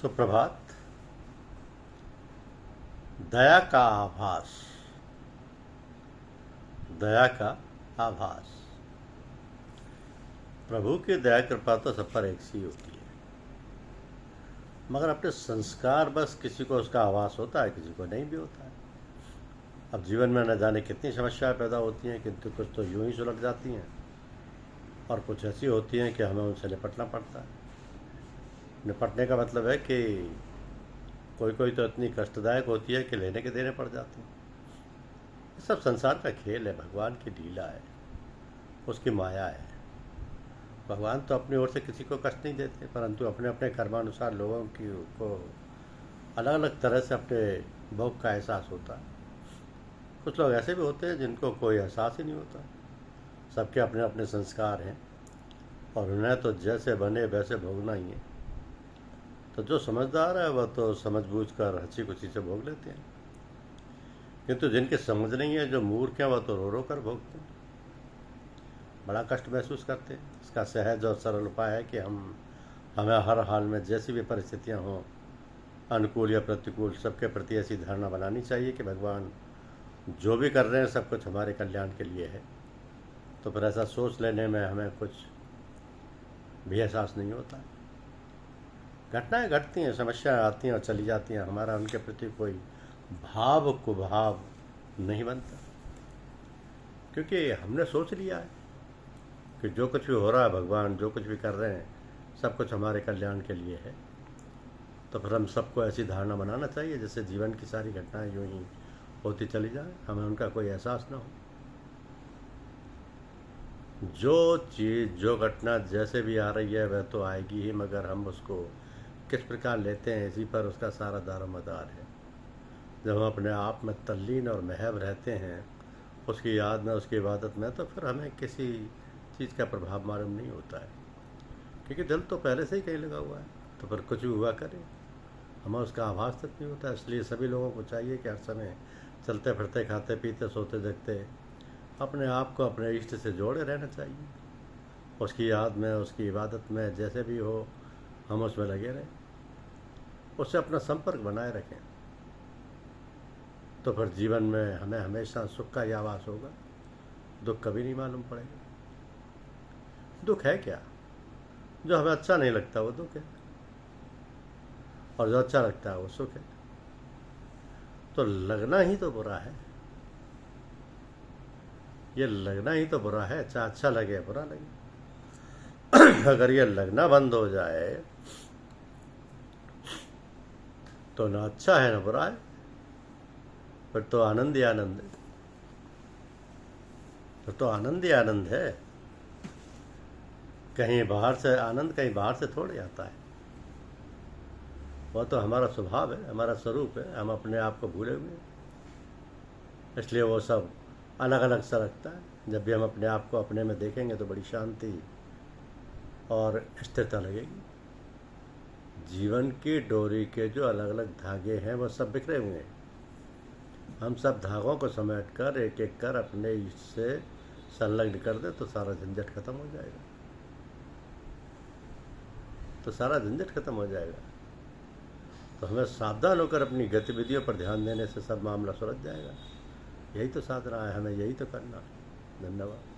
सुप्रभात। दया का आभास, दया का आभास। प्रभु की दया कृपा तो सब पर एक सी होती है, मगर अपने संस्कार बस किसी को उसका आभास होता है, किसी को नहीं भी होता है। अब जीवन में न जाने कितनी समस्याएं पैदा होती हैं, किंतु कुछ तो यूं ही सुलझ जाती हैं और कुछ ऐसी होती हैं कि हमें उनसे निपटना पड़ता है। निपटने का मतलब है कि कोई कोई तो इतनी कष्टदायक होती है कि लेने के देने पड़ जाते हैं। ये सब संसार का खेल है, भगवान की लीला है, उसकी माया है। भगवान तो अपनी ओर से किसी को कष्ट नहीं देते, परंतु अपने अपने कर्मानुसार लोगों की को अलग अलग तरह से अपने भोग का एहसास होता है। कुछ लोग ऐसे भी होते हैं जिनको कोई एहसास ही नहीं होता। सबके अपने अपने संस्कार हैं और उन्हें तो जैसे बने वैसे भोगना ही है। तो जो समझदार है वह तो समझबूझ कर हंसी खुशी से भोग लेते हैं, किंतु जिनकी समझ नहीं है, जो मूर्ख हैं, वह तो रो रो कर भोगते हैं, बड़ा कष्ट महसूस करते हैं। इसका सहज और सरल उपाय है कि हमें हर हाल में जैसी भी परिस्थितियां हों, अनुकूल या प्रतिकूल, सबके प्रति ऐसी धारणा बनानी चाहिए कि भगवान जो भी कर रहे हैं सब कुछ हमारे कल्याण के लिए है। तो फिर ऐसा सोच लेने में हमें कुछ भी एहसास नहीं होता। घटनाएं घटती हैं, समस्याएं आती हैं और चली जाती हैं, हमारा उनके प्रति कोई भाव कुभाव नहीं बनता, क्योंकि हमने सोच लिया है कि जो कुछ भी हो रहा है, भगवान जो कुछ भी कर रहे हैं सब कुछ हमारे कल्याण के लिए है। तो फिर हम सबको ऐसी धारणा बनाना चाहिए जैसे जीवन की सारी घटनाएं यूं ही होती चली जाए, हमें उनका कोई एहसास ना हो। जो चीज़, जो घटना जैसे भी आ रही है वह तो आएगी ही, मगर हम उसको किस प्रकार लेते हैं इसी पर उसका सारा दारोमदार है। जब हम अपने आप में तल्लीन और महव रहते हैं, उसकी याद में, उसकी इबादत में, तो फिर हमें किसी चीज़ का प्रभाव मालूम नहीं होता है, क्योंकि दिल तो पहले से ही कहीं लगा हुआ है। तो फिर कुछ भी हुआ करे, हमें उसका आभास तक नहीं होता। इसलिए सभी लोगों को चाहिए कि हर समय चलते फिरते, खाते पीते, सोते जगते अपने आप को अपने इष्ट से जोड़े रहना चाहिए। उसकी याद में, उसकी इबादत में, जैसे भी हो हम उसमें लगे रहें, उससे अपना संपर्क बनाए रखें। तो फिर जीवन में हमें हमेशा सुख का ही आभास होगा, दुख कभी नहीं मालूम पड़ेगा। दुख है क्या? जो हमें अच्छा नहीं लगता वो दुख है, और जो अच्छा लगता है वो सुख है। तो लगना ही तो बुरा है, ये लगना ही तो बुरा है, चाहे अच्छा लगे बुरा लगे। अगर ये लगना बंद हो जाए तो ना अच्छा है ना बुरा है, फिर तो आनंद ही आनंद है। फिर तो आनंद ही आनंद है। कहीं बाहर से आनंद, कहीं बाहर से थोड़े आता है। वह तो हमारा स्वभाव है, हमारा स्वरूप है। हम अपने आप को भूले हुए हैं, इसलिए वो सब अलग अलग सा लगता है। जब भी हम अपने आप को अपने में देखेंगे तो बड़ी शांति और स्थिरता लगेगी। जीवन की डोरी के जो अलग अलग धागे हैं वो सब बिखरे हुए हैं। हम सब धागों को समेट कर एक एक कर अपने से संलग्न कर दे तो सारा झंझट खत्म हो जाएगा। तो सारा झंझट खत्म हो जाएगा। तो हमें सावधान होकर अपनी गतिविधियों पर ध्यान देने से सब मामला सुलझ जाएगा। यही तो साधना है, हमें यही तो करना। धन्यवाद।